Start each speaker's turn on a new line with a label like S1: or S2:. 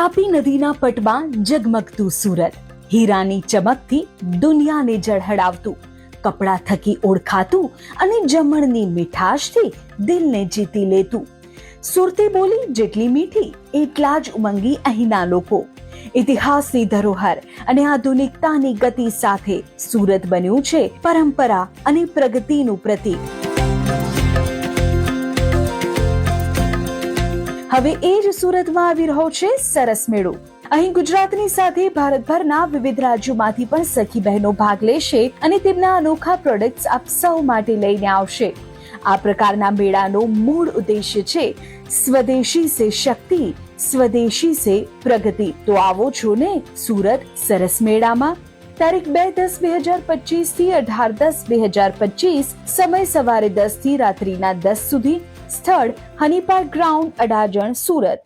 S1: તાપી નદીના પટમાં ઝગમગતું સુરત, હીરાની ચમકથી દુનિયાને ઝળહળાવતું, કપડા થકી ઓળખાતું અને જમણની મીઠાશથી દિલને જીતી લેતું. સુરતી બોલી જેટલી મીઠી એટલા જ ઉમંગી અહીંના લોકો. ઇતિહાસની ધરોહર અને આધુનિકતાની ગતિ સાથે સુરત બન્યું છે પરંપરા અને પ્રગતિનું પ્રતીક. હવે એ જ સુરતમાં આવી રહ્યો છે સરસ મેળો. અહીં ગુજરાતની સાથે ભારતભરના વિવિધ રાજ્યોમાંથી પણ સખી બહેનો ભાગ લેશે અને તેમના અનોખા પ્રોડક્ટ્સ આપ સૌ માટે લઈને આવશે. આ પ્રકારના મેળાનો મૂળ ઉદ્દેશ્ય છે સ્વદેશી સે શક્તિ, સ્વદેશી સે પ્રગતિ. તો આવો છો ને સુરત સરસ મેળામાં. તારીખ 2-10-2025 થી 18-10-2025, સમય સવારે 10 થી રાત્રિના 10 સુધી. સ્થળ હનીપાર્ક ગ્રાઉન્ડ, અડાજણ, સુરત.